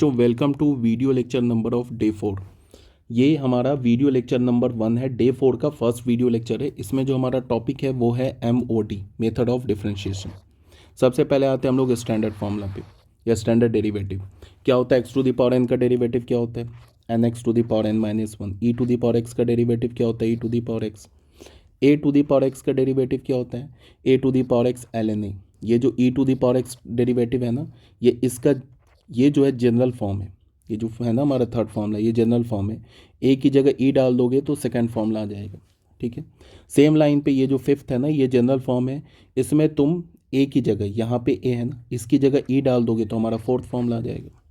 बच्चों welcome to video lecture number of day 4। ये हमारा वीडियो लेक्चर नंबर 1 है, डे 4 का फर्स्ट वीडियो लेक्चर है। इसमें जो हमारा टॉपिक है वो है MOD, मेथड ऑफ डिफरेंशिएशन। सबसे पहले आते हैं हम लोग स्टैंडर्ड फार्मूला पे या स्टैंडर्ड डेरिवेटिव। क्या होता है X to the power N का डेरिवेटिव क्या होता है, N X to the power N minus one. E to the power X का डेरिवेटिव क्या होता है, E to the power X. A to the power X का डेरिवेटिव क्या होता है, A to the power X L N A. ये जो E to the power X derivative है ना, ये जो है जनरल फॉर्म है। ये जो है ना हमारा थर्ड फॉर्मूला, ये जनरल फॉर्म है। ए की जगह ई डाल दोगे तो सेकंड फॉर्मूला आ जाएगा। ठीक है, सेम लाइन पे ये जो फिफ्थ है ना, ये जनरल फॉर्म है। इसमें तुम ए की जगह, यहाँ पे ए है ना, इसकी जगह ई डाल दोगे तो हमारा फोर्थ फॉर्मूला आ जाएगा।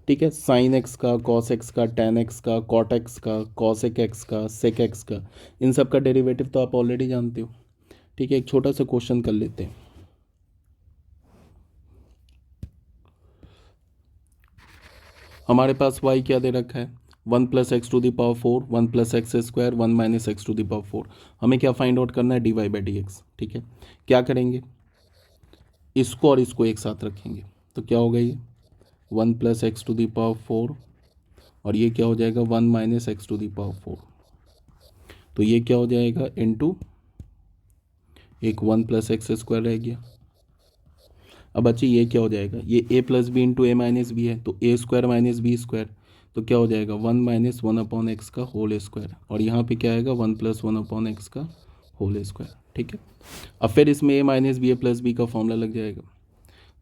ठीक है, साइन एक्स का, कॉस एक्स का, टेन एक्स का, कॉट एक्स का, कॉसेक एक्स का, सेक एक्स का, इन सब का डेरिवेटिव तो आप ऑलरेडी जानते हो। ठीक है, एक छोटा सा क्वेश्चन कर लेते हैं। हमारे पास y क्या दे रखा है, 1 plus X to the power 4, 1 plus X square, 1 minus X to the power 4। हमें क्या फाइंड आउट करना है, D Y by D X. ठीक है, क्या करेंगे, इसको और इसको एक साथ रखेंगे तो क्या होगा, ये 1 plus X to the power 4 और ये क्या हो जाएगा 1 minus X to the power 4। तो ये क्या हो जाएगा इनटू एक 1 प्लस एक्स स्क्वायर रह गया। अब बच्चे ये क्या हो जाएगा, ये ए प्लस बी इंटू ए माइनस बी है तो ए स्क्वायर माइनस बी स्क्वायर, तो क्या हो जाएगा 1 माइनस 1 अपॉन एक्स का होल स्क्वायर, और यहाँ पे क्या आएगा 1 प्लस 1 अपॉन एक्स का होल स्क्वायर। ठीक है, अब फिर इसमें ए माइनस बी ए प्लस बी का फॉर्मूला लग जाएगा।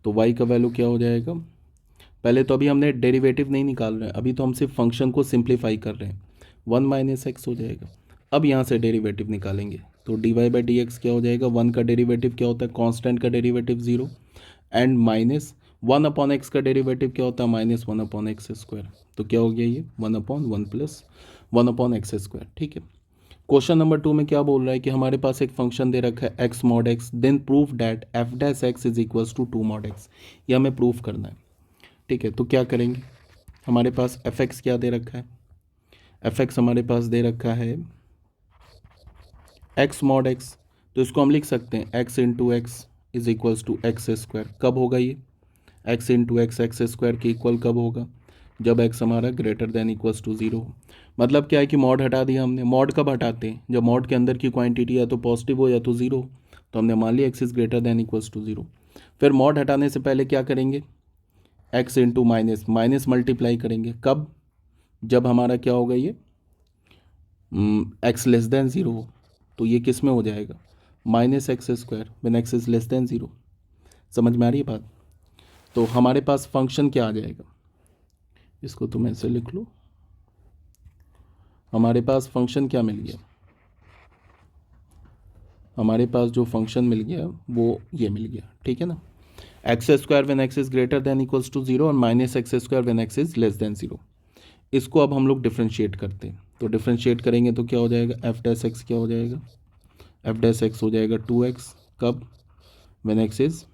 तो वाई का वैल्यू क्या हो जाएगा, पहले तो अभी हमने डेरिवेटिव नहीं निकाल रहे हैं, अभी तो हम सिर्फ फंक्शन को सिंप्लीफाई कर रहे हैं। 1 माइनस एक्स हो जाएगा। अब यहाँ से डेरिवेटिव निकालेंगे तो D Y by D X क्या हो जाएगा, 1 का डेरिवेटिव क्या होता है, कॉन्स्टेंट का derivative 0, and minus 1 upon x का डेरिवेटिव क्या होता है, माइनस 1 अपॉन एक्स स्क्वायर। तो क्या हो गया ये 1 upon 1 plus 1 upon X square. ठीक है, क्वेश्चन नंबर 2 में क्या बोल रहा है कि हमारे पास एक फंक्शन दे रखा है X mod X, then proof that F dash X is equals to 2 mod X. ये हमें प्रूफ करना है। ठीक है, तो क्या करेंगे, हमारे पास एफ एक्स क्या दे रखा है, एफ एक्स हमारे पास दे रखा है एक्स मॉड एक्स, तो इसको हम लिख सकते हैं X into X is equals to X square. कब होगा ये, X into X X square के इक्वल कब होगा, जब एक्स हमारा ग्रेटर देन इक्वल्स टू 0। मतलब क्या है कि मॉड हटा दिया हमने। मॉड कब हटाते हैं, जब मॉड के अंदर की क्वांटिटी या तो पॉजिटिव हो या तो 0, तो हमने मान लिया X is greater than equals to 0। फिर मॉड हटाने से पहले क्या करेंगे, X into minus, minus multiply करेंगे कब, जब हमारा क्या होगा ये एक्स लेस देन 0 हो। तो ये किस में हो जाएगा, minus X square when X is less than 0। समझ में आ रही है बात। तो हमारे पास फंक्शन क्या आ जाएगा, इसको तुम ऐसे लिख लो, हमारे पास फंक्शन क्या मिल गया, हमारे पास जो फंक्शन मिल गया वो ये मिल गया। ठीक है ना, X square when X is greater than equals to 0 और minus X square when X is less than 0। इसको अब हम लोग डिफ्रेंशिएट करते हैं, तो डिफ्रेंशिएट करेंगे तो क्या हो जाएगा, एफ डैश एक्स क्या हो जाएगा, एफ डैश एक्स हो जाएगा 2x, कब, when X is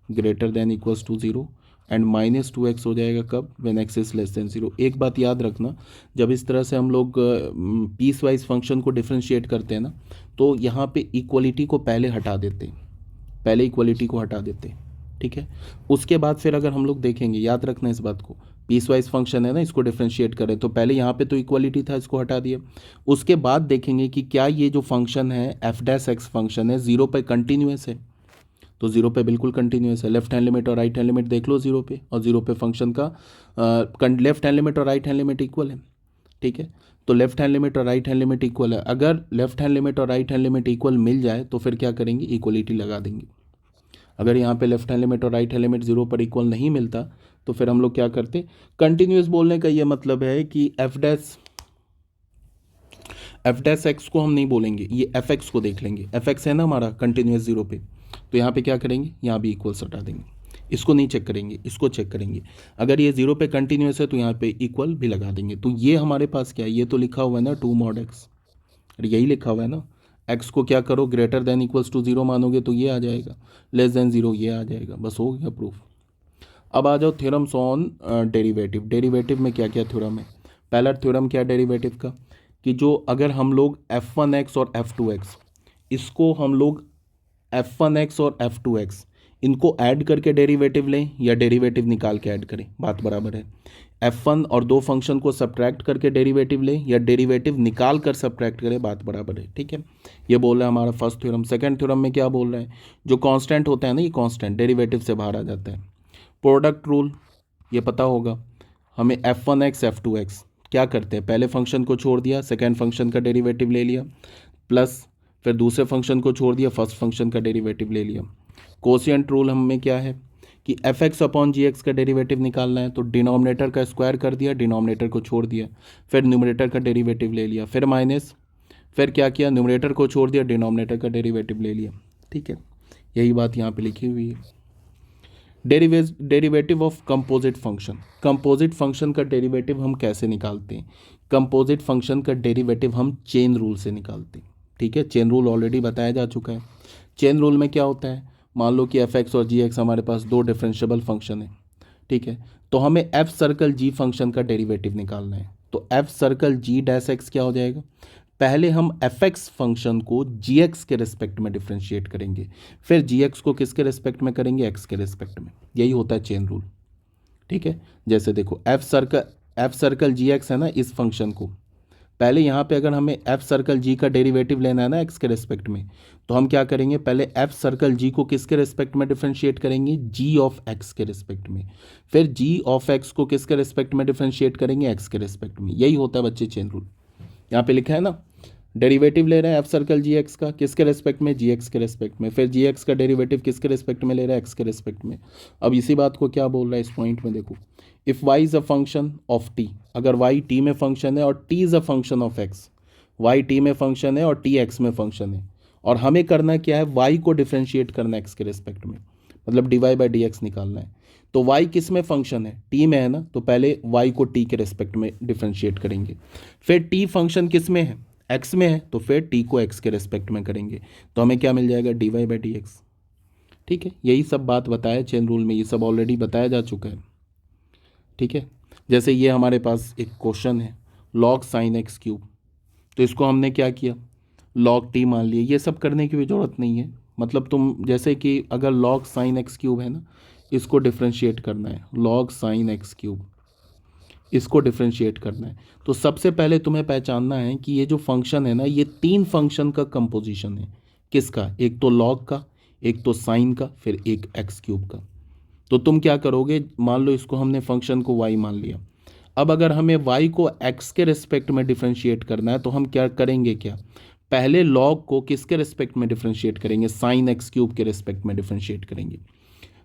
greater than equals to 0, and minus 2x हो जाएगा कब, when X is less than 0। एक बात याद रखना, जब इस तरह से हम लोग पीस वाइज फंक्शन को डिफ्रेंशिएट करते हैं ना, तो यहाँ पे इक्वलिटी को पहले हटा देते हैं, पहले इक्वलिटी को हटा देते हैं। ठीक है, उसके बाद फिर अगर हम लोग देखेंगे, याद रखना इस बात को, पीस वाइज फंक्शन है ना, इसको डिफ्रेंशिएट करें तो पहले यहाँ पे तो इक्वलिटी था, इसको हटा दिया। उसके बाद देखेंगे कि क्या ये जो फंक्शन है एफ डैश एक्स फंक्शन है 0 पे कंटिन्यूस है, तो 0 पे बिल्कुल कंटिन्यूस है। लेफ्ट हैंड लिमिट और राइट हैंड लिमिट देख लो 0 पे, और 0 पे फंक्शन का लेफ्ट हैंड लिमिट और राइट हैंड लिमिट इक्वल है। ठीक है, तो लेफ्ट हैंड लिमिट और राइट हैंड लिमिट इक्वल है। अगर लेफ्ट हैंड लिमिट और राइट हैंड लिमिट इक्वल मिल जाए तो फिर क्या करेंगे, इक्वलिटी लगा देंगे। अगर यहाँ पे लेफ्ट हैंड लिमिट और राइट हैंड लिमिट 0 पर इक्वल नहीं मिलता तो फिर हम लोग क्या करते, कंटिन्यूस बोलने का ये मतलब है कि एफ डैश एक्स को हम नहीं बोलेंगे, ये एफ एक्स को देख लेंगे। एफ एक्स है ना हमारा कंटिन्यूस 0 पे, तो यहाँ पे क्या करेंगे, यहाँ भी इक्वल्स हटा देंगे। इसको नहीं चेक करेंगे, इसको चेक करेंगे। अगर ये 0 पे कंटिन्यूस है तो यहाँ पे इक्वल भी लगा देंगे। तो ये हमारे पास क्या है, ये तो लिखा हुआ है ना 2 मॉड एक्स, यही लिखा हुआ है ना। एक्स को क्या करो, ग्रेटर देन इक्वल्स टू 0 मानोगे तो ये आ जाएगा, लेस देन 0 ये आ जाएगा, बस हो गया प्रूफ। अब आ जाओ थ्योरम्स ऑन डेरिवेटिव। डेरिवेटिव में क्या क्या थ्योरम है, पहला थ्योरम क्या डेरिवेटिव का, कि जो अगर हम लोग f1x और f2x, इसको हम लोग f1x और f2x इनको ऐड करके डेरिवेटिव लें या डेरिवेटिव निकाल के ऐड करें, बात बराबर है। f1 और दो फंक्शन को सब्ट्रैक्ट करके डेरिवेटिव लें या डेरिवेटिव निकाल कर सब्ट्रैक्ट करें, बात बराबर है। ठीक है, ये बोल रहा है हमारा फर्स्ट थ्योरम। सेकंड थ्योरम में क्या बोल रहा है, जो कांस्टेंट होता है ना, ये कांस्टेंट डेरिवेटिव से बाहर आ जाता है। प्रोडक्ट रूल ये पता होगा हमें, f1x f2x क्या करते हैं, पहले फंक्शन को छोड़ दिया, सेकेंड फंक्शन का डेरिवेटिव ले लिया, प्लस फिर दूसरे फंक्शन को छोड़ दिया, फर्स्ट फंक्शन का डेरिवेटिव ले लिया। कोशिएंट रूल हमें क्या है कि fx अपॉन gx का डेरिवेटिव निकालना है, तो डिनोमिनेटर का स्क्वायर कर दिया, डिनोमिनेटर को छोड़ दिया, फिर न्यूमरेटर का डेरिवेटिव ले लिया, फिर माइनस, फिर क्या किया, न्यूमरेटर को छोड़ दिया, डिनोमिनेटर का डेरिवेटिव ले लिया। ठीक है, यही बात यहाँ पे लिखी हुई है। Derivative of composite function, composite function का डेरिवेटिव हम कैसे निकालते हैं, कंपोजिट फंक्शन का डेरिवेटिव हम चेन रूल से निकालते हैं। ठीक है, चेन रूल ऑलरेडी बताया जा चुका है। चेन रूल में क्या होता है, मान लो कि f(x) और g(x) हमारे पास दो डिफरेंशिएबल फंक्शन है। ठीक है, तो हमें f सर्कल g फंक्शन का डेरिवेटिव निकालना है, तो f circle g dash x क्या हो जाएगा, पहले हम fx फंक्शन को gx के रिस्पेक्ट में डिफ्रेंशिएट करेंगे, फिर gx को किसके रिस्पेक्ट में करेंगे, x के रिस्पेक्ट में। यही होता है चेन रूल। ठीक है, जैसे देखो f सर्कल gx है ना, इस फंक्शन को पहले यहाँ पे अगर हमें f सर्कल g का डेरिवेटिव लेना है ना x के रिस्पेक्ट में, तो हम क्या करेंगे, पहले f सर्कल g को किसके रिस्पेक्ट में डिफरेंशिएट करेंगे, g ऑफ x के रिस्पेक्ट में, फिर g ऑफ x को किसके रिस्पेक्ट में डिफरेंशिएट करेंगे, x के रिस्पेक्ट में। यही होता है बच्चे चेन रूल। यहाँ पे लिखा है ना, डेरिवेटिव ले रहे हैं f सर्कल gx का किसके रिस्पेक्ट में, gx के रिस्पेक्ट में, फिर gx का डेरिवेटिव किसके रिस्पेक्ट में ले रहा है, x के रिस्पेक्ट में। अब इसी बात को क्या बोल रहा है इस पॉइंट में, देखो, if y is a function of t, अगर y t में फंक्शन है और t is a function of x, y t में फंक्शन है और t x में फंक्शन है, और हमें करना क्या है, y को डिफ्रेंशिएट करना है x के रिस्पेक्ट में, मतलब dy बाई dx निकालना है। तो y किस में फंक्शन है, t में है ना, तो पहले y को t के रिस्पेक्ट में डिफ्रेंशिएट करेंगे। फिर t फंक्शन किस में है, x में है, तो फिर t को x के रिस्पेक्ट में करेंगे, तो हमें क्या मिल जाएगा, dy बाई dx। ठीक है, यही सब बात बताया चेन रूल में, ये सब ऑलरेडी बताया जा चुका है। ठीक है, जैसे ये हमारे पास एक क्वेश्चन है log sin x क्यूब, तो इसको हमने क्या किया, log t मान लिया। ये सब करने की भी ज़रूरत नहीं है, मतलब तुम जैसे कि अगर log sin x क्यूब है ना, इसको डिफ्रेंशिएट करना है, log sin x क्यूब इसको डिफ्रेंशिएट करना है, तो सबसे पहले तुम्हें पहचानना है कि ये जो फंक्शन है ना, ये तीन फंक्शन का कंपोजिशन है। किसका, एक तो log का, एक तो sin का, फिर एक x क्यूब का। तो तुम क्या करोगे, मान लो इसको हमने फंक्शन को y मान लिया, अब अगर हमें y को x के रिस्पेक्ट में डिफ्रेंशिएट करना है, तो हम क्या करेंगे, क्या पहले log को किसके रिस्पेक्ट में डिफ्रेंशिएट करेंगे, sin x क्यूब के रिस्पेक्ट में डिफ्रेंशिएट करेंगे,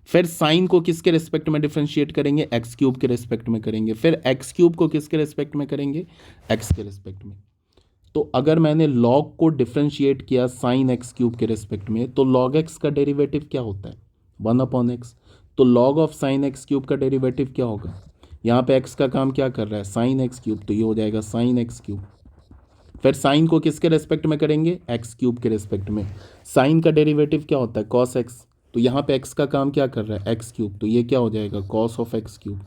फिर sin को किसके रिस्पेक्ट में डिफ्रेंशिएट करेंगे, x क्यूब के रिस्पेक्ट में करेंगे, फिर x क्यूब को किसके रिस्पेक्ट में करेंगे, x के रिस्पेक्ट में। तो अगर मैंने log को डिफ्रेंशिएट किया sin x क्यूब के रिस्पेक्ट में, तो log x का डेरिवेटिव क्या होता है, 1/x। तो log of sin x cube का डेरिवेटिव क्या होगा, यहाँ पे x का काम क्या कर रहा है, sin x क्यूब, तो ये हो जाएगा sin x क्यूब। फिर sin को किसके रेस्पेक्ट में करेंगे, x क्यूब के रेस्पेक्ट में। sin का डेरिवेटिव क्या होता है, cos x, तो यहाँ पे x का काम क्या कर रहा है, x क्यूब, तो ये क्या हो जाएगा, cos ऑफ x क्यूब।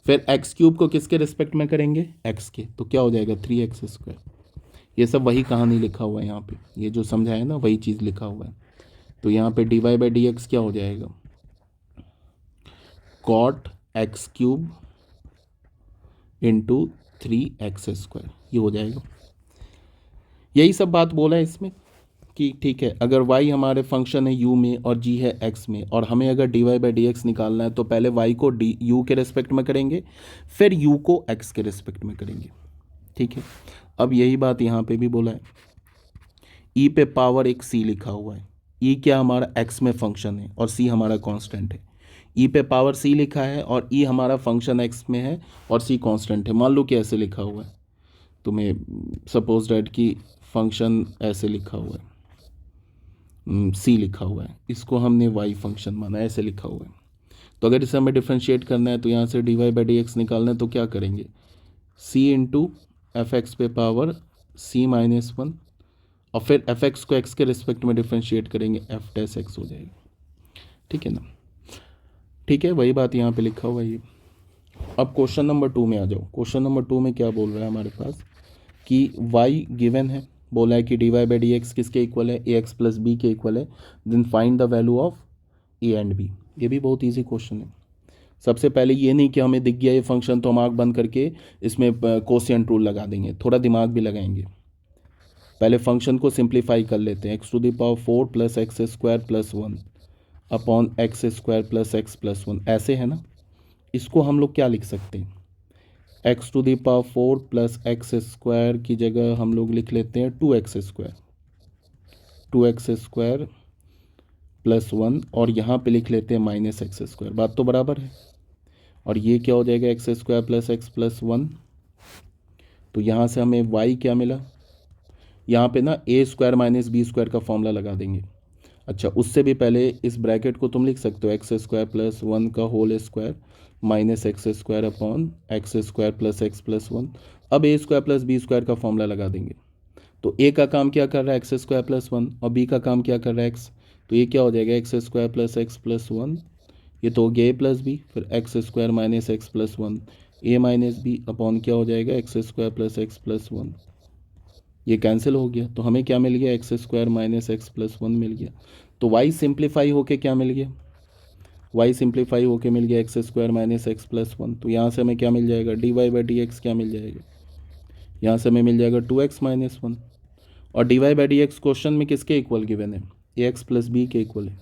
फिर x क्यूब को किसके रेस्पेक्ट में करेंगे, x के, तो क्या हो जाएगा 3x²। ये सब वही कहानी लिखा हुआ है यहाँ पे, ये जो समझा है ना वही चीज़ लिखा हुआ है। तो यहाँ पे dy बाई dx क्या हो जाएगा, cot x cube into 3x², ये हो जाएगा। यही सब बात बोला है इसमें कि ठीक है, अगर y हमारे फंक्शन है u में और g है x में, और हमें अगर dy बाई dx निकालना है, तो पहले y को u के रिस्पेक्ट में करेंगे, फिर u को x के रिस्पेक्ट में करेंगे। ठीक है, अब यही बात यहाँ पे भी बोला है, e पे पावर एक c लिखा हुआ है, e क्या हमारा x में फंक्शन है और c हमारा कांस्टेंट है। e पे पावर c लिखा है और e हमारा फंक्शन x में है और c कांस्टेंट है। मान लो कि ऐसे लिखा हुआ है, तुम्हें सपोज डैट कि फंक्शन ऐसे लिखा हुआ है, c लिखा हुआ है, इसको हमने y फंक्शन माना, ऐसे लिखा हुआ है। तो अगर इसे हमें डिफ्रेंशिएट करना है, तो यहाँ से dy बाई dx निकालना है, तो क्या करेंगे, c इंटू एफ एक्स पे पावर c-1, और फिर f(x) को x के रिस्पेक्ट में डिफ्रेंशिएट करेंगे, f'(x) हो जाएगा। ठीक है ना, ठीक है, वही बात यहाँ पे लिखा हुआ है ये। अब क्वेश्चन नंबर 2 में आ जाओ। क्वेश्चन नंबर 2 में क्या बोल रहा है हमारे पास कि y गिवन है, बोला है कि dy बाई dx किसके इक्वल है, ax प्लस बी के इक्वल है, then find the value of A and B. ये भी बहुत इजी क्वेश्चन है। सबसे पहले ये नहीं कि हमें दिख गया ये फंक्शन तो हम आँख बंद करके इसमें कोशिएंट रूल लगा देंगे, थोड़ा दिमाग भी लगाएंगे। पहले फंक्शन को सिंप्लीफाई कर लेते हैं। X to the power 4 plus X square plus 1 upon X square plus X plus 1, ऐसे है ना। इसको हम लोग क्या लिख सकते हैं, X to the power 4 plus X square की जगह हम लोग लिख लेते हैं 2x स्क्वायर प्लस 1, और यहाँ पे लिख लेते हैं माइनस एक्स स्क्वायर। बात तो बराबर है। और ये क्या हो जाएगा, x square plus X plus 1। तो यहाँ से हमें y क्या मिला, यहाँ पे ना ए स्क्वायर माइनस बी स्क्वायर का फॉर्मूला लगा देंगे। अच्छा, उससे भी पहले इस ब्रैकेट को तुम लिख सकते हो एक्स स्क्वायर प्लस 1 का whole square minus X square upon X square plus X plus 1। अब A square plus B square का फॉर्मूला लगा देंगे। तो ए का काम क्या कर रहा है, एक्स स्क्वायर प्लस 1, और बी का काम क्या कर रहा है, एक्स। तो ये क्या हो जाएगा, x square plus X plus 1, ये तो हो गया ए प्लस बी, फिर x square minus X plus 1 ए माइनस बी अपॉन क्या हो जाएगा, x square plus X plus 1। ये कैंसिल हो गया, तो हमें क्या मिल गया, X square minus X plus 1 मिल गया। तो वाई सिंप्लीफाई होके क्या मिल गया, वाई सिंप्लीफाई होके मिल गया X square minus X plus 1। तो यहाँ से हमें क्या मिल जाएगा, D Y by D X क्या मिल जाएगा, यहाँ से हमें मिल जाएगा 2x माइनस 1। और D Y by D X question में किसके इक्वल गिवन है, ए एक्स प्लस बी के इक्वल है।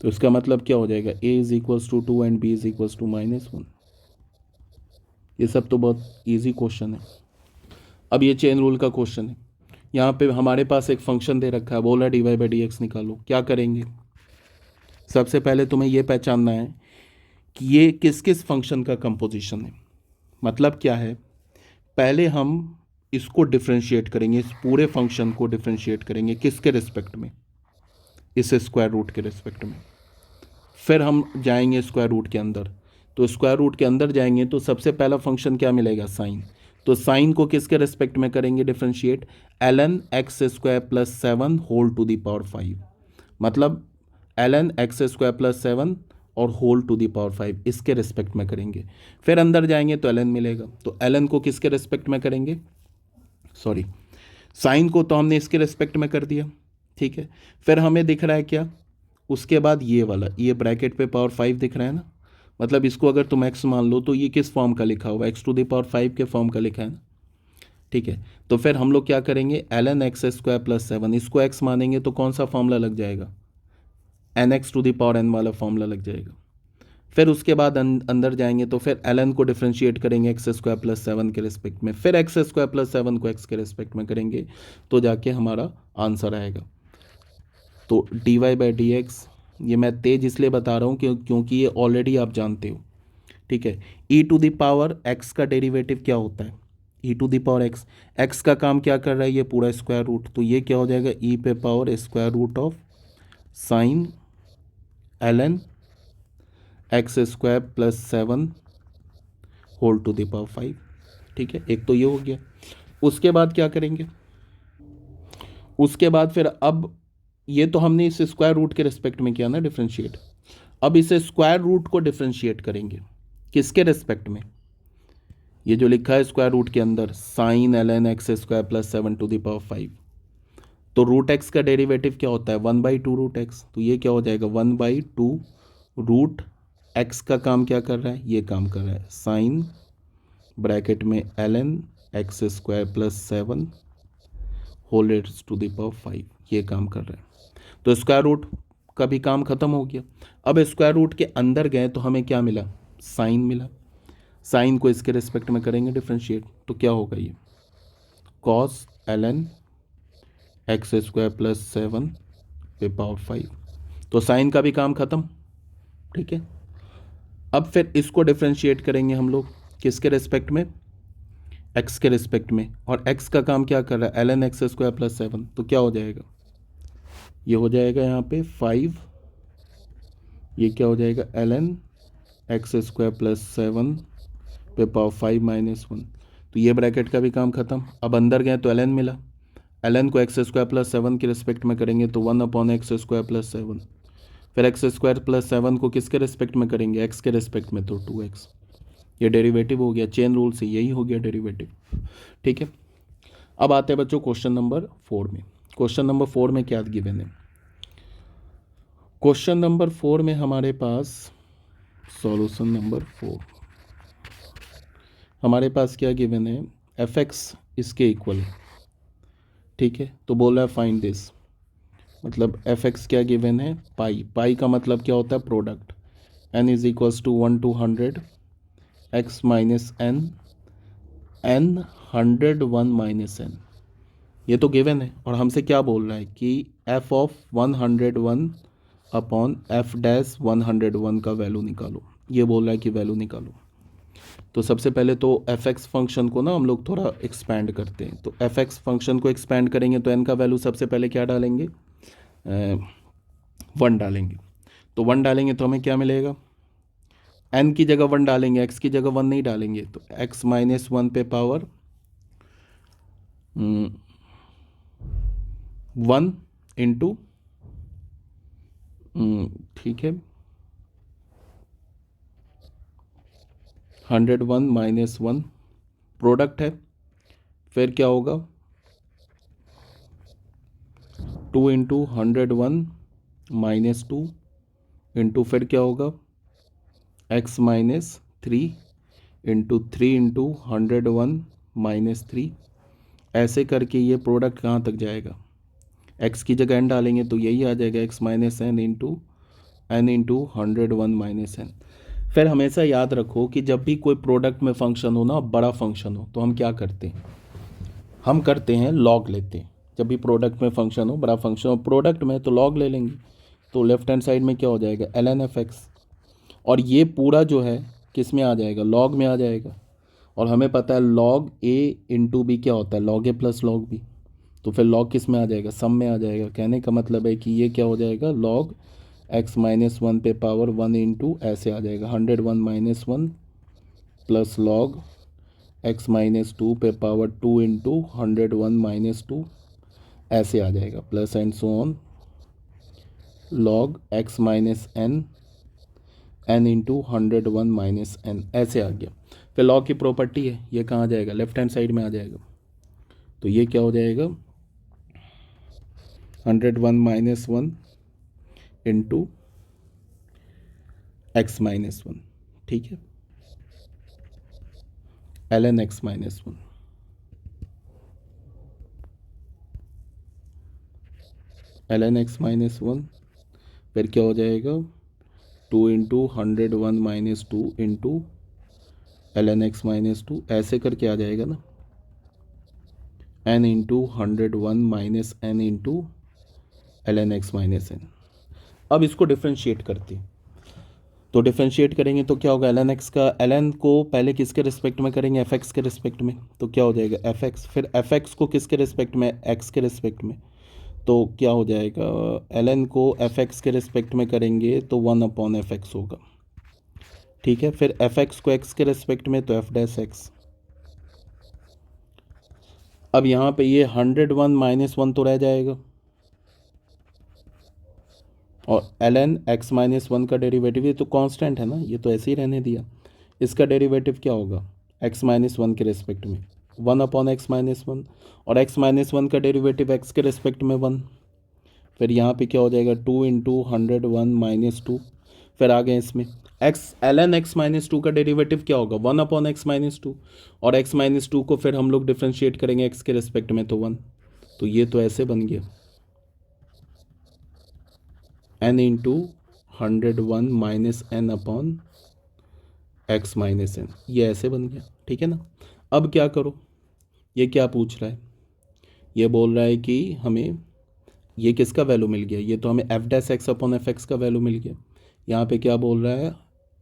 तो इसका मतलब क्या हो जाएगा, A is equals to 2 and B is equals to minus 1। ये सब तो बहुत ईजी क्वेश्चन है। अब ये चेन रूल का क्वेश्चन है। यहाँ पे हमारे पास एक फंक्शन दे रखा है, बोला D Y by D X निकालो। क्या करेंगे, सबसे पहले तुम्हें ये पहचानना है कि ये किस किस फंक्शन का कंपोजिशन है। मतलब क्या है, पहले हम इसको डिफ्रेंशिएट करेंगे, इस पूरे फंक्शन को डिफ्रेंशिएट करेंगे किसके रिस्पेक्ट में, इस स्क्वायर रूट के रिस्पेक्ट में। फिर हम जाएंगे स्क्वायर रूट के अंदर। तो स्क्वायर रूट के अंदर जाएंगे तो सबसे पहला फंक्शन क्या मिलेगा, साइन। तो साइन को किसके रिस्पेक्ट में करेंगे differentiate, ln X square plus 7 whole to the power 5। मतलब ln एक्स स्क्वायर प्लस 7 और होल टू द पावर 5 इसके रिस्पेक्ट में करेंगे। फिर अंदर जाएंगे तो ln मिलेगा। तो ln को किसके रिस्पेक्ट में करेंगे, सॉरी साइन को तो हमने इसके रिस्पेक्ट में कर दिया, ठीक है। फिर हमें दिख रहा है क्या, उसके बाद ये वाला, ये ब्रैकेट पे पावर 5 दिख रहा है ना। मतलब इसको अगर तुम x मान लो तो ये किस फॉर्म का लिखा हुआ है, एक्स टू द पावर 5 के फॉर्म का लिखा है ना, ठीक है। तो फिर हम लोग क्या करेंगे, ln एक्स स्क्वायर प्लस 7, इसको x मानेंगे तो कौन सा फॉर्मूला लग जाएगा, N X to the power n वाला फॉर्मूला लग जाएगा। फिर उसके बाद अंदर जाएंगे तो फिर ln को डिफ्रेंशिएट करेंगे एक्स स्क्वायर प्लस 7 के रिस्पेक्ट में, फिर एक्स स्क्वायर प्लस 7 को x के रिस्पेक्ट में करेंगे, तो जाके हमारा आंसर आएगा। तो D Y by D X, ये मैं तेज इसलिए बता रहा हूँ क्योंकि ये ऑलरेडी आप जानते हो, ठीक है। E to the power X का डेरिवेटिव क्या होता है, E to the power X, X का काम क्या कर रहा है, ये पूरा स्क्वायर रूट। तो ये क्या हो जाएगा, ई पे power square root of sine ln X square plus 7 whole to the power 5, ठीक है। एक तो ये हो गया। उसके बाद क्या करेंगे, उसके बाद फिर अब ये तो हमने इस स्क्वायर रूट के रिस्पेक्ट में किया ना डिफ्रेंशिएट। अब इसे स्क्वायर रूट को डिफ्रेंशिएट करेंगे किसके रिस्पेक्ट में, ये जो लिखा है स्क्वायर रूट के अंदर sine ln X square plus 7 to the power 5। तो रूट एक्स का डेरिवेटिव क्या होता है, 1/2 रूट एक्स। तो ये क्या हो जाएगा, 1/2 रूट एक्स का काम क्या कर रहा है, ये काम कर रहा है साइन ब्रैकेट में ln X square plus 7 whole रेट्स टू द पावर 5, ये काम कर रहा है। तो स्क्वायर रूट का भी काम खत्म हो गया। अब स्क्वायर रूट के अंदर गए तो हमें क्या मिला, साइन मिला। साइन को इसके रिस्पेक्ट में करेंगे डिफ्रेंशिएट, तो क्या होगा ये cos ln X square plus 7 पे पावर 5। तो साइन का भी काम खत्म, ठीक है। अब फिर इसको डिफ्रेंशिएट करेंगे हम लोग किसके रिस्पेक्ट में, एक्स के रिस्पेक्ट में। और एक्स का काम क्या कर रहा है, ln एक्स स्क्वायर प्लस 7। तो क्या हो जाएगा, ये हो जाएगा यहाँ पे 5, ये क्या हो जाएगा ln एक्स स्क्वायर प्लस 7 पे पावर 5 माइनस 1। तो ये ब्रैकेट का भी काम खत्म। अब अंदर गए तो ln मिला, ln को एक्स स्क्वायर प्लस 7 के रिस्पेक्ट में करेंगे तो 1/x स्क्वायर प्लस 7। फिर एक्स स्क्वायर प्लस 7 को किसके रिस्पेक्ट में करेंगे, एक्स के रिस्पेक्ट में, तो 2x। ये डेरिवेटिव हो गया, चेन रूल से यही हो गया डेरिवेटिव, ठीक है। अब आते हैं बच्चों क्वेश्चन नंबर 4 में। क्वेश्चन नंबर 4 में क्या गिवन है, क्वेश्चन नंबर 4 में हमारे पास सॉल्यूशन नंबर 4 हमारे पास क्या गिवन है, एफ एक्स इसके इक्वल है, ठीक है। तो बोल रहा है फाइंड दिस, मतलब एफ एक्स क्या गिवन है, पाई। पाई का मतलब क्या होता है, product. N is equals to 1 to 100 X minus N, N 101 minus N, ये तो गिवन है। और हमसे क्या बोल रहा है कि F of 101 upon F dash 101 का वैल्यू निकालो, ये बोल रहा है कि वैल्यू निकालो। तो सबसे पहले तो एफ एक्स फंक्शन को ना हम लोग थोड़ा एक्सपैंड करते हैं। तो एफ एक्स फंक्शन को एक्सपैंड करेंगे तो एन का वैल्यू सबसे पहले क्या डालेंगे, 1 डालेंगे। तो 1 डालेंगे तो हमें क्या मिलेगा, एन की जगह 1 डालेंगे, एक्स की जगह 1 नहीं डालेंगे। तो एक्स माइनस 1 पे पावर 1 इंटू, ठीक है, 101 माइनस 1 प्रोडक्ट है। फिर क्या होगा, 2 इंटू 101 माइनस 2 इंटू फिर क्या होगा, x minus 3 into 3 into 101 minus 3। ऐसे करके ये प्रोडक्ट कहाँ तक जाएगा, एक्स की जगह एन डालेंगे तो यही आ जाएगा, X minus N into 101 minus N. फिर हमेशा याद रखो कि जब भी कोई प्रोडक्ट में फंक्शन हो ना, बड़ा फंक्शन हो, तो हम क्या करते हैं, हम करते हैं लॉग लेते हैं। जब भी प्रोडक्ट में फंक्शन हो, बड़ा फंक्शन हो प्रोडक्ट में, तो लॉग ले लेंगे। तो लेफ्ट हैंड साइड में क्या हो जाएगा, एल एन एफ एक्स, और ये पूरा जो है किस में आ जाएगा, लॉग में आ जाएगा। और हमें पता है लॉग ए इंटू बी क्या होता है, लॉग ए प्लस लॉग बी। तो फिर लॉग किस में आ जाएगा, सम में आ जाएगा। कहने का मतलब है कि ये क्या हो जाएगा, लॉग एक्स माइनस 1 पे पावर 1 इंटू ऐसे आ जाएगा 101 minus 1 plus log X minus 2 पे पावर 2 इंटू 101 माइनस 2 ऐसे आ जाएगा, plus and so on log X minus N, N into 101 minus N ऐसे आ गया। फिर लॉग की प्रॉपर्टी है, ये कहाँ आ जाएगा, लेफ्ट हैंड साइड में आ जाएगा। तो ये क्या हो जाएगा, 101 माइनस 1 इंटू एक्स माइनस 1, ठीक है, L N X minus 1, L N X minus 1। फिर क्या हो जाएगा, 2 into 101 minus 2 into L N X minus 2 ऐसे करके आ जाएगा ना, N into 101 minus N into L N X minus N. अब इसको डिफ्रेंशिएट करते हैं। तो डिफ्रेंशिएट करेंगे तो क्या होगा, एल एन एक्स का, एल एन को पहले किसके रिस्पेक्ट में करेंगे, एफ एक्स के रिस्पेक्ट में। तो क्या हो जाएगा एफ एक्स, फिर एफ एक्स को किसके रिस्पेक्ट में, एक्स के रिस्पेक्ट में। तो क्या हो जाएगा, एल एन को एफ एक्स के रिस्पेक्ट में करेंगे तो 1 अपॉन एफ एक्स होगा, ठीक है। फिर एफ एक्स को एक्स के रिस्पेक्ट में तो एफ डैश एक्स। अब यहाँ पे ये 101 माइनस 1 तो रह जाएगा, और एल एन एक्स माइनस 1 का डेरिवेटिव, ये तो कांस्टेंट है ना, ये तो ऐसे ही रहने दिया। इसका डेरिवेटिव क्या होगा, एक्स माइनस 1 के रिस्पेक्ट में 1 अपॉन एक्स माइनस 1, और एक्स माइनस 1 का डेरिवेटिव एक्स के रिस्पेक्ट में 1। फिर यहाँ पे क्या हो जाएगा, 2 इंटू 101 माइनस 2। फिर आ गए इसमें X, L N X minus 2 का डेरिवेटिव क्या होगा, 1 अपॉन एक्स माइनस 2, और एक्स माइनस 2 को फिर हम लोग डिफ्रेंशिएट करेंगे एक्स के रिस्पेक्ट में तो 1। तो ये तो ऐसे बन गया, N into 101 minus N upon X minus N, ये ऐसे बन गया, ठीक है ना। अब क्या करो, ये क्या पूछ रहा है, ये बोल रहा है कि हमें ये किसका वैल्यू मिल गया, ये तो हमें F dash x upon F x का वैल्यू मिल गया। यहाँ पे क्या बोल रहा है,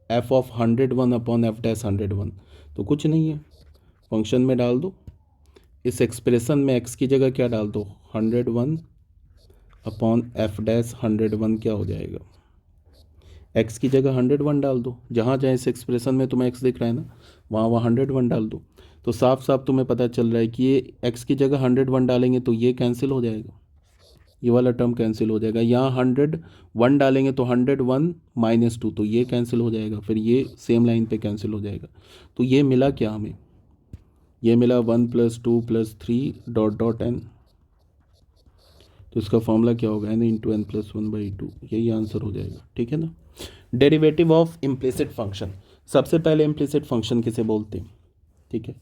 F of 101 upon F dash 101। तो कुछ नहीं है, फंक्शन में डाल दो, इस एक्सप्रेशन में एक्स की जगह क्या डाल दो, 101 अपॉन एफ डैश 101 क्या हो जाएगा, एक्स की जगह 101 डाल दो। जहाँ जहाँ इस एक्सप्रेशन में तुम्हें एक्स दिख रहा है ना, वहाँ वहाँ 101 डाल दो। तो साफ साफ तुम्हें पता चल रहा है कि ये एक्स की जगह 101 डालेंगे तो ये कैंसिल हो जाएगा, ये वाला टर्म कैंसिल हो जाएगा। यहाँ 101 डालेंगे तो 101 माइनस 2, तो ये कैंसिल हो जाएगा, फिर ये सेम लाइन पे कैंसिल हो जाएगा। तो ये मिला क्या हमें, ये मिला 1 + 2 + 3 डॉट डॉट एन, तो इसका फॉर्मूला क्या होगा, n इंटू एन प्लस 1/2, यही आंसर हो जाएगा, ठीक है ना। डेरिवेटिव ऑफ इम्प्लिसिट फंक्शन, सबसे पहले इम्प्लिसिट फंक्शन किसे बोलते हैं, ठीक है।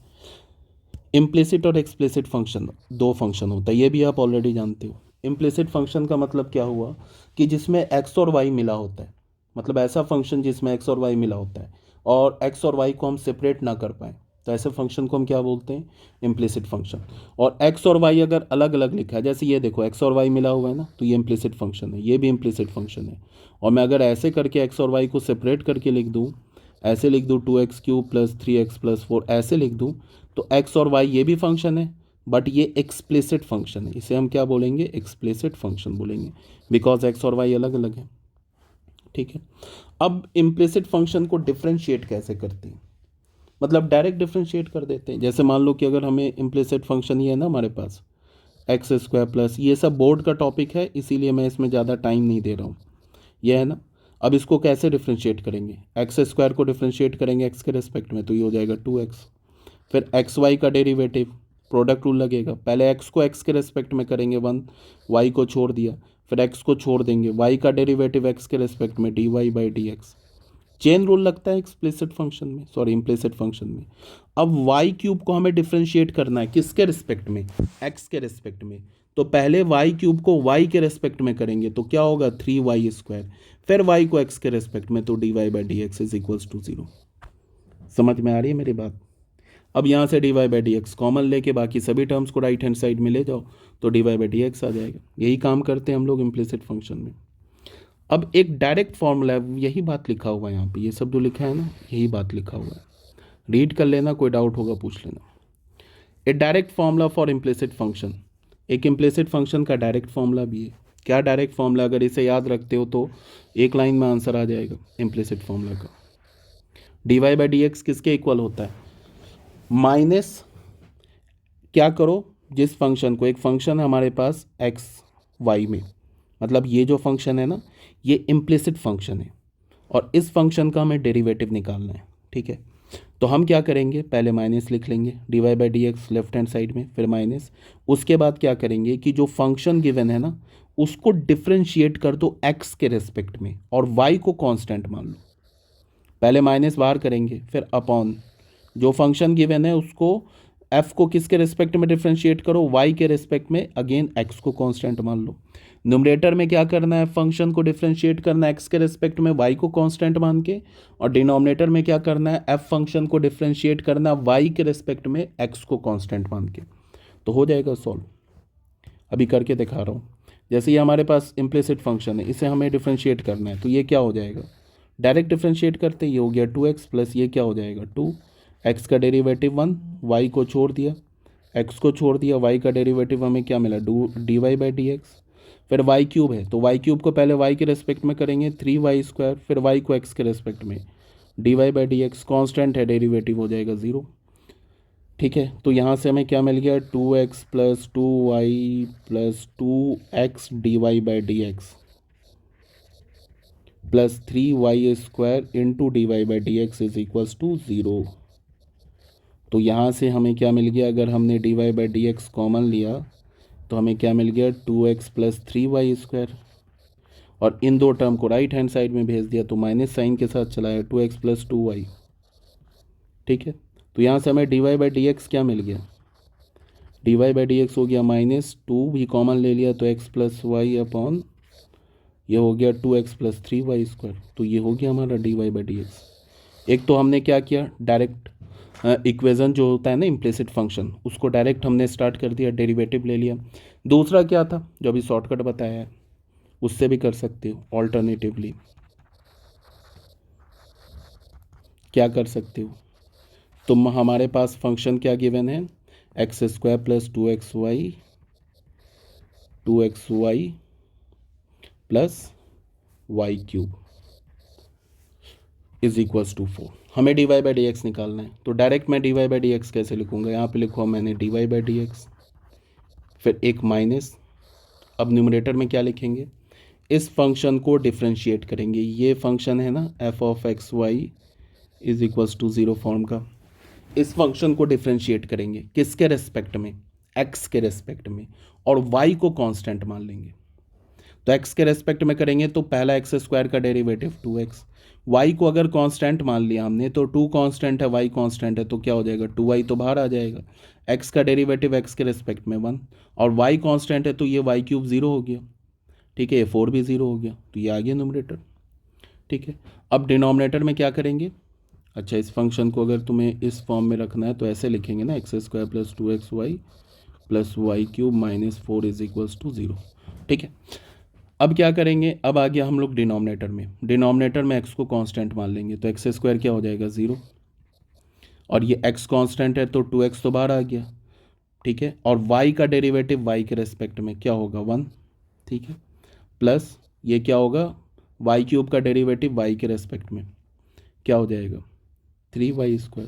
इम्प्लिसिट और एक्सप्लिसिट फंक्शन, दो फंक्शन होता है, ये भी आप ऑलरेडी जानते हो। इम्प्लिसिट फंक्शन का मतलब क्या हुआ कि जिसमें एक्स और वाई मिला होता है, मतलब ऐसा फंक्शन जिसमें एक्स और वाई मिला होता है और एक्स और वाई को हम सेपरेट ना कर पाए, तो ऐसे फंक्शन को हम क्या बोलते हैं, इम्प्लिसिट फंक्शन। और एक्स और वाई अगर अलग अलग लिखा है, जैसे ये देखो एक्स और वाई मिला हुआ है ना, तो ये इम्प्लिसिट फंक्शन है, ये भी इम्प्लिसिट फंक्शन है। और मैं अगर ऐसे करके एक्स और वाई को सेपरेट करके लिख दूँ, ऐसे लिख दूँ 2x³ + 3x + 4, ऐसे लिख दूँ, तो एक्स और वाई ये भी फंक्शन है, बट ये एक्सप्लिसिट फंक्शन है, इसे हम क्या बोलेंगे, एक्सप्लिसिट फंक्शन बोलेंगे, बिकॉज एक्स और वाई अलग अलग है, ठीक है। अब इम्प्लिसिट फंक्शन को डिफ्रेंशिएट कैसे करते हैं, मतलब डायरेक्ट डिफ्रेंशिएट कर देते हैं। जैसे मान लो कि अगर हमें इम्प्लिसिट फंक्शन ये है ना हमारे पास x² प्लस, ये सब बोर्ड का टॉपिक है इसीलिए मैं इसमें ज़्यादा टाइम नहीं दे रहा हूँ, ये है ना। अब इसको कैसे डिफ्रेंशिएट करेंगे, x² को डिफ्रेंशिएट करेंगे x के रिस्पेक्ट में, तो ये हो जाएगा 2x। फिर एक्स वाई का डेरिवेटिव, प्रोडक्ट रूल लगेगा, पहले एक्स को एक्स के रेस्पेक्ट में करेंगे 1, वाई को छोड़ दिया, फिर एक्स को छोड़ देंगे, वाई का डेरिवेटिव एक्स के रेस्पेक्ट में dy/dx। चेन रूल लगता है एक्सप्लिसिट फंक्शन में, सॉरी इम्प्लिसिट फंक्शन में। अब y³ को हमें डिफ्रेंशिएट करना है, किसके रिस्पेक्ट में, x के रिस्पेक्ट में, तो पहले y³ को y के रेस्पेक्ट में करेंगे तो क्या होगा 3y², फिर y को x के रेस्पेक्ट में, तो dy/dx = 0। समझ में आ रही है मेरी बात। अब यहाँ से dy/dx कॉमन लेके बाकी सभी टर्म्स को राइट हैंड साइड में ले जाओ, तो dy/dx आ जाएगा। यही काम करते हैं हम लोग इम्प्लिसिट फंक्शन में। अब एक डायरेक्ट फॉर्मूला है, यही बात लिखा हुआ है यहाँ पे, ये सब जो लिखा है ना यही बात लिखा हुआ है, रीड कर लेना, कोई डाउट होगा पूछ लेना। A direct formula for implicit function, एक इम्प्लिसिट फंक्शन का डायरेक्ट फॉर्मूला भी है। क्या डायरेक्ट फॉर्मूला, अगर इसे याद रखते हो तो एक लाइन में आंसर आ जाएगा इम्प्लिसिट फॉर्मूला का। dy/dx किसके इक्वल होता है, माइनस, क्या करो, जिस फंक्शन को, एक फंक्शन है हमारे पास एक्स वाई में, मतलब ये जो फंक्शन है ना ये इम्प्लिसिट फंक्शन है और इस फंक्शन का हमें डेरिवेटिव निकालना है, ठीक है। तो हम क्या करेंगे, पहले माइनस लिख लेंगे dy/dx लेफ्ट हैंड साइड में, फिर माइनस, उसके बाद क्या करेंगे कि जो फंक्शन गिवन है ना उसको डिफ्रेंशिएट कर दो x के रेस्पेक्ट में और y को कांस्टेंट मान लो। पहले माइनस बाहर करेंगे, फिर अपॉन, जो फंक्शन गिवन है उसको f को किसके रिस्पेक्ट में डिफ्रेंशिएट करो, y के रिस्पेक्ट में, अगेन x को कांस्टेंट मान लो। न्यूमरेटर में क्या करना है, फंक्शन को डिफ्रेंशिएट करना है x के रिस्पेक्ट में y को कांस्टेंट मान के, और डिनोमिनेटर में क्या करना है, f फंक्शन को डिफ्रेंशिएट करना है y के रिस्पेक्ट में x को कांस्टेंट मान के, तो हो जाएगा सॉल्व। अभी करके दिखा रहा हूँ। जैसे ये हमारे पास इम्प्लिसिट फंक्शन है, इसे हमें डिफ्रेंशिएट करना है, तो ये क्या हो जाएगा, डायरेक्ट डिफ्रेंशिएट करते ये हो गया 2x प्लस ये क्या हो जाएगा 2, x का डेरिवेटिव 1, y को छोड़ दिया, x को छोड़ दिया, y का डेरिवेटिव हमें क्या मिला dy/dx, फिर y³ है तो y³ को पहले y के रेस्पेक्ट में करेंगे 3y², फिर y को x के रेस्पेक्ट में, dy/dx कांस्टेंट है, डेरिवेटिव हो जाएगा 0, ठीक है। तो यहाँ से हमें क्या मिल गया 2x + 2y + 2x dy/dx plus 3y² into dy/dx = 0। तो यहाँ से हमें क्या मिल गया, अगर हमने dy/dx कॉमन लिया तो हमें क्या मिल गया 2x + 3y², और इन दो टर्म को राइट हैंड साइड में भेज दिया तो माइनस साइन के साथ चलाया 2x + 2y, ठीक है। तो यहाँ से हमें dy/dx क्या मिल गया, dy/dx हो गया -2, भी कॉमन ले लिया तो x + y अपॉन, ये हो गया 2x + 3y², तो ये हो गया हमारा dy/dx। एक तो हमने क्या किया, डायरेक्ट इक्वेशन जो होता है ना इम्प्लिसिट फंक्शन, उसको डायरेक्ट हमने स्टार्ट कर दिया, डेरिवेटिव ले लिया। दूसरा क्या था जो अभी शॉर्टकट बताया है, उससे भी कर सकते हो, ऑल्टरनेटिवली क्या कर सकते हो, तुम हमारे पास फंक्शन क्या गिवन है, x² + 2xy प्लस y³ = 4, हमें dy/dx निकालना है। तो डायरेक्ट मैं dy/dx कैसे लिखूंगा, यहाँ पे लिखूँ मैंने dy/dx, फिर एक माइनस, अब न्यूमरेटर में क्या लिखेंगे, इस फंक्शन को डिफ्रेंशिएट करेंगे, ये फंक्शन है ना f(x(y) = 0 फॉर्म का, इस फंक्शन को डिफ्रेंशिएट करेंगे किसके रेस्पेक्ट में, एक्स के रेस्पेक्ट में, और वाई को कांस्टेंट मान लेंगे। तो एक्स के रेस्पेक्ट में करेंगे तो पहला एक्स स्क्वायर का डेरिवेटिव 2x, वाई को अगर कांस्टेंट मान लिया हमने तो 2 कांस्टेंट है, वाई कांस्टेंट है, तो क्या हो जाएगा 2y तो बाहर आ जाएगा, एक्स का डेरिवेटिव एक्स के रेस्पेक्ट में 1, और वाई कांस्टेंट है तो ये वाई क्यूब 0 हो गया, ठीक है, ये 4 भी 0 हो गया, तो ये आ गया न्यूमरेटर, ठीक है। अब डिनोमिनेटर में क्या करेंगे, अच्छा इस फंक्शन को अगर तुम्हें इस फॉर्म में रखना है तो ऐसे लिखेंगे ना, X square plus 2xy plus Y cube minus 4 is equals to 0, ठीक है। अब क्या करेंगे, अब आ गया हम लोग डिनोमिनेटर में, डिनोमिनेटर में एक्स को कांस्टेंट मान लेंगे तो एक्स स्क्वायर क्या हो जाएगा 0, और ये एक्स कांस्टेंट है तो 2x तो बाहर आ गया, ठीक है, और y का डेरिवेटिव y के रेस्पेक्ट में क्या होगा 1, ठीक है, प्लस ये क्या होगा वाई क्यूब का डेरिवेटिव y के रेस्पेक्ट में क्या हो जाएगा 3y²,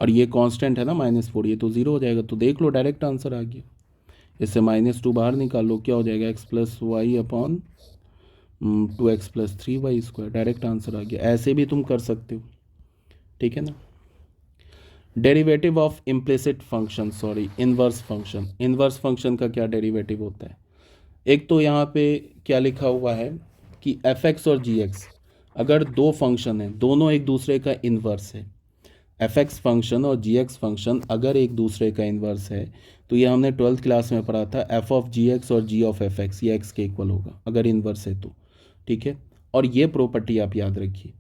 और ये कांस्टेंट है ना -4, ये तो 0 हो जाएगा, तो देख लो डायरेक्ट आंसर आ गया। इससे -2 बाहर निकाल लो, क्या हो जाएगा x plus Y upon 2x plus 3y², direct answer आ गया। ऐसे भी तुम कर सकते हो, ठीक है ना। Derivative of implicit function, sorry inverse function, inverse function का क्या डेरिवेटिव होता है, एक तो यहाँ पे क्या लिखा हुआ है कि f(x) और g(x) अगर दो फंक्शन हैं, दोनों एक दूसरे का इन्वर्स है, f(x) फंक्शन और g(x) फंक्शन अगर एक दूसरे का इन्वर्स है, तो ये हमने 12th क्लास में पढ़ा था, f ऑफ g(x) और g ऑफ f(x) ये x के इक्वल होगा अगर इन्वर्स है तो, ठीक है। और ये प्रॉपर्टी आप याद रखिए,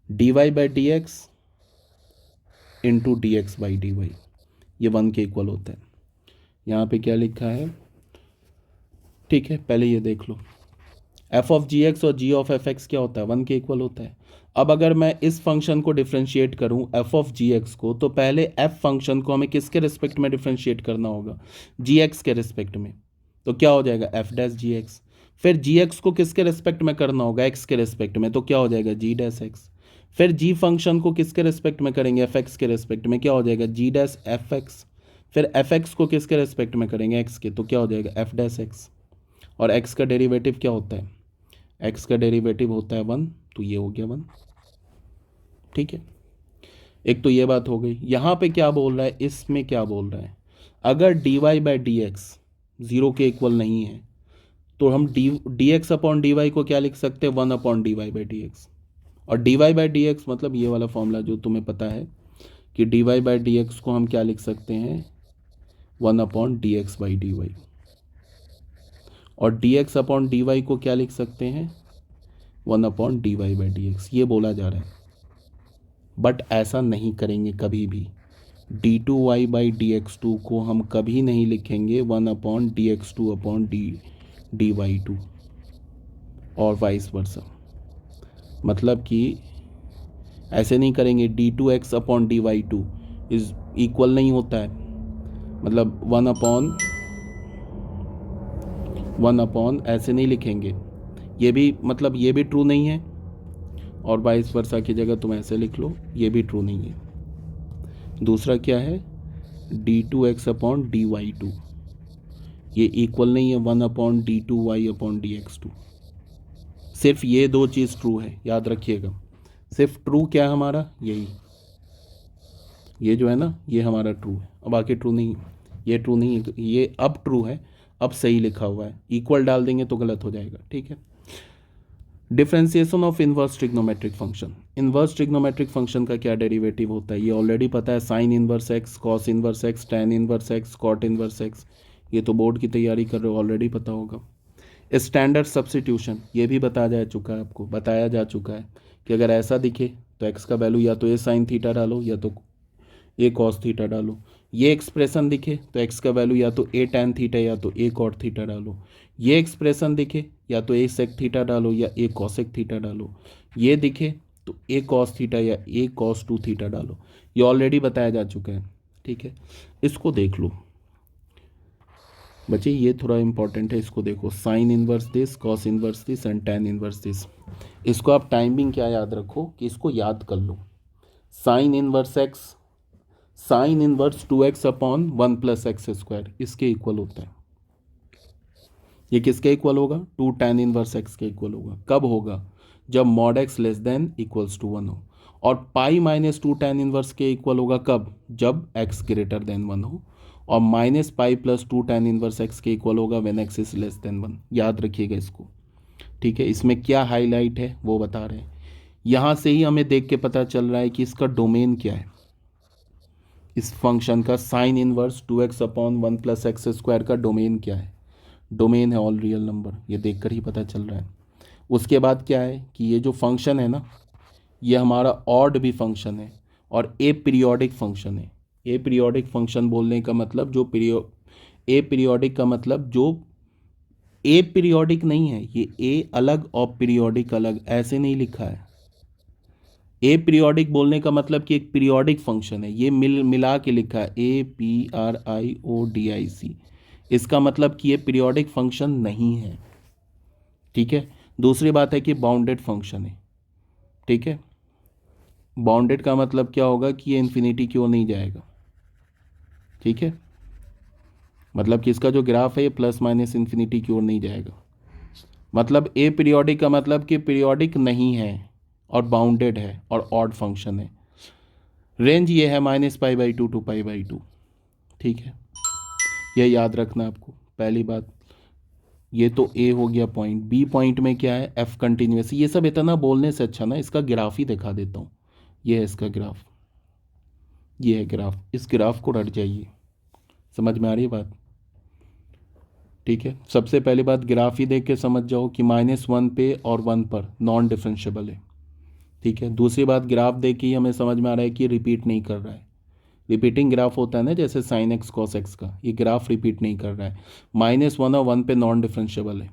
dy by D X into D X by D Y ये 1 के इक्वल होता है। यहाँ पे क्या लिखा है, ठीक है, पहले ये देख लो, f ऑफ जी एक्स और g ऑफ एफ एक्स क्या होता है 1 के इक्वल होता है। अब अगर मैं इस फंक्शन को डिफ्रेंशिएट करूं f ऑफ जी एक्स को, तो पहले f फंक्शन को हमें किसके रिस्पेक्ट में डिफ्रेंशिएट करना होगा, जी एक्स के रिस्पेक्ट में, तो क्या हो जाएगा f डैश जी एक्स, फिर जी एक्स को किसके रिस्पेक्ट में करना होगा x के रिस्पेक्ट में, तो क्या हो जाएगा g डैश एक्स, फिर g फंक्शन को किसके रिस्पेक्ट में करेंगे एफ एक्स के रिस्पेक्ट में, क्या हो जाएगा g डैश एफ एक्स, फिर एफ एक्स को किसके रिस्पेक्ट में करेंगे x के, तो क्या हो जाएगा f डैश एक्स, और x का डेरिवेटिव क्या होता है, x का डेरिवेटिव होता है 1, तो ये हो गया 1, ठीक है। एक तो ये बात हो गई। यहाँ पे क्या बोल रहा है, इसमें क्या बोल रहा है, अगर dy बाई डी एक्स 0 के इक्वल नहीं है तो हम D X upon D Y को क्या लिख सकते हैं 1 upon D Y by D X, और D Y by D X मतलब ये वाला फॉर्मूला जो तुम्हें पता है कि D Y by D X को हम क्या लिख सकते हैं 1 upon D X by D Y, और D X upon D Y को क्या लिख सकते हैं 1 upon D Y by D X, ये बोला जा रहा है। बट ऐसा नहीं करेंगे कभी भी, D two Y by D X two को हम कभी नहीं लिखेंगे 1 upon D X two upon D Y two, और वाइस वर्सा, मतलब कि ऐसे नहीं करेंगे, D two X upon D Y two is equal नहीं होता है, मतलब 1 अपॉन ऐसे नहीं लिखेंगे, ये भी मतलब ये भी ट्रू नहीं है, और वाइस वर्सा की जगह तुम ऐसे लिख लो, ये भी ट्रू नहीं है। दूसरा क्या है, D two X upon D Y two, ये इक्वल नहीं है 1 upon D two Y upon D X two, सिर्फ ये दो चीज़ ट्रू है, याद रखिएगा, सिर्फ ट्रू क्या है हमारा यही, ये जो है ना ये हमारा ट्रू है, अब बाकी ट्रू नहीं, ये ट्रू नहीं है, ये अब ट्रू है, अब सही लिखा हुआ है, इक्वल डाल देंगे तो गलत हो जाएगा, ठीक है। Differentiation of inverse trigonometric function, inverse trigonometric function का क्या डेरिवेटिव होता है, ये ऑलरेडी पता है, sine inverse X, cos inverse X, tan inverse X, cot inverse X, ये तो बोर्ड की तैयारी कर रहे हो ऑलरेडी पता होगा। स्टैंडर्ड सब्स्टिट्यूशन, ये भी बताया जा चुका है आपको, बताया जा चुका है कि अगर ऐसा दिखे तो एक्स का वैल्यू या तो ए साइन थीटा डालो या तो ए कॉस थीटा डालो, ये एक्सप्रेशन दिखे तो एक्स का वैल्यू या तो ए टैन थीटा या तो ए कॉट थीटा डालो, ये एक्सप्रेशन दिखे या तो ए सेक थीटा डालो या ए कॉसेक थीटा डालो, ये दिखे तो ए कॉस थीटा या ए कॉस टू थीटा डालो, ये ऑलरेडी बताया जा चुका है, ठीक है। इसको देख लो बच्चे, ये थोड़ा इंपॉर्टेंट है, इसको देखो, sine inverse this, cos inverse this and tan inverse this, इसको आप टाइमिंग क्या याद रखो कि इसको याद कर लो, sine inverse X, sine inverse 2x upon 1 plus X square इसके इक्वल होता है, ये किसके इक्वल होगा 2 टैन इनवर्स एक्स के इक्वल होगा, कब होगा जब mod X less than equals to 1 हो, और पाई माइनस 2 टैन इनवर्स के इक्वल होगा कब, जब x ग्रेटर देन 1 हो, और minus pi plus 2 tan inverse X के इक्वल होगा when X is less then 1। याद रखिएगा इसको, ठीक है। इसमें क्या हाईलाइट है वो बता रहे हैं। यहाँ से ही हमें देख के पता चल रहा है कि इसका डोमेन क्या है। इस फंक्शन का sign inverse 2x upon 1 plus X square का डोमेन क्या है। डोमेन है ऑल रियल नंबर, ये देखकर ही पता चल रहा है। उसके बाद क्या है कि ये जो फंक्शन है ना, ये हमारा ऑड भी फंक्शन है और ए पीरियोडिक फंक्शन है। ए पीरियोडिक फंक्शन बोलने का मतलब ए पीरियोडिक का मतलब जो ए पीरियोडिक नहीं है, ये ए अलग और पीरियोडिक अलग, ऐसे नहीं लिखा है। ए पीरियोडिक बोलने का मतलब कि एक पीरियोडिक फंक्शन है, ये मिला के लिखा है APRIODIC। इसका मतलब कि ये पीरियोडिक फंक्शन नहीं है, ठीक है। दूसरी बात है कि बाउंडेड फंक्शन है, ठीक है। बाउंडेड का मतलब क्या होगा कि ये इन्फिनिटी की ओर नहीं जाएगा, ठीक है। मतलब कि इसका जो ग्राफ है ये प्लस माइनस इन्फिनिटी की ओर नहीं जाएगा। मतलब ए पीरियोडिक का मतलब कि पीरियोडिक नहीं है और बाउंडेड है और ऑड फंक्शन है। रेंज ये है -π/2 to π/2, ठीक है। यह याद रखना आपको पहली बात। ये तो ए हो गया पॉइंट। बी पॉइंट में क्या है, एफ कंटिन्यूस। ये सब इतना बोलने से अच्छा ना इसका ग्राफ ही दिखा देता हूँ। ये है इसका ग्राफ, ये है ग्राफ। इस ग्राफ को रट जाइए, समझ में आ रही है बात, ठीक है। सबसे पहली बात ग्राफ ही देख के समझ जाओ कि -1 पे और 1 पर नॉन डिफरेंशिएबल है, ठीक है। दूसरी बात ग्राफ देख के ही हमें समझ में आ रहा है कि रिपीट नहीं कर रहा है। रिपीटिंग ग्राफ होता है ना, जैसे साइन एक्स कॉस एक्स का, ये ग्राफ रिपीट नहीं कर रहा है। -1 और 1 पे नॉन डिफरेंशिएबल है।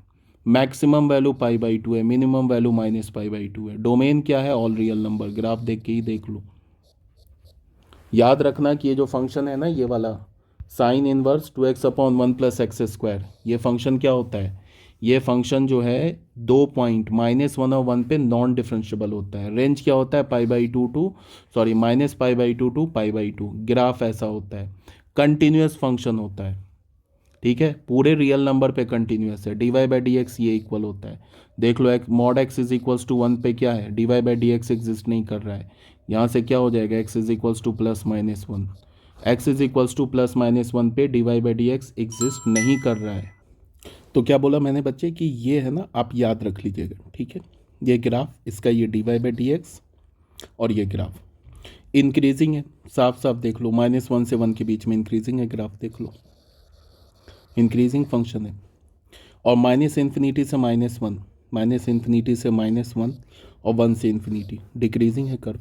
मैक्सिमम वैल्यू π/2 है, मिनिमम वैल्यू -π/2 है। डोमेन क्या है, ऑल रियल नंबर। ग्राफ देख के ही देख लो। याद रखना कि ये जो फंक्शन है ना, ये वाला sign inverse 2x upon 1 plus X square, ये फंक्शन क्या होता है, ये फंक्शन जो है 2 पॉइंट -1 और 1 पे नॉन डिफरेंशिएबल होता है। रेंज क्या होता है, π/2 टू -π/2 टू π/2। ग्राफ ऐसा होता है, कंटिन्यूस फंक्शन होता है, ठीक है। पूरे रियल नंबर पे कंटिन्यूस है। dy/dx ये इक्वल होता है, देख लो। एक mod x is equals to 1 पे क्या है, dy/dx एग्जिस्ट नहीं कर रहा है। यहाँ से क्या हो जाएगा, x is equals to +-1। x is equals to +-1 पे dy/dx एग्जिस्ट नहीं कर रहा है। तो क्या बोला मैंने बच्चे कि ये है ना, आप याद रख लीजिएगा, ठीक है। ये ग्राफ, इसका ये dy/dx और ये ग्राफ इंक्रीजिंग है। साफ साफ देख लो, -1 से 1 के बीच में इंक्रीजिंग है ग्राफ, देख लो इंक्रीजिंग फंक्शन है। और -∞ से -1, -∞ से -1 और 1 से इन्फिनिटी डिक्रीजिंग है कर्व,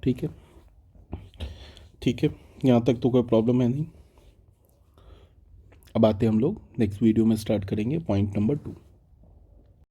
ठीक है। ठीक है, यहाँ तक तो कोई प्रॉब्लम है नहीं। अब आते हम लोग नेक्स्ट वीडियो में स्टार्ट करेंगे पॉइंट नंबर 2।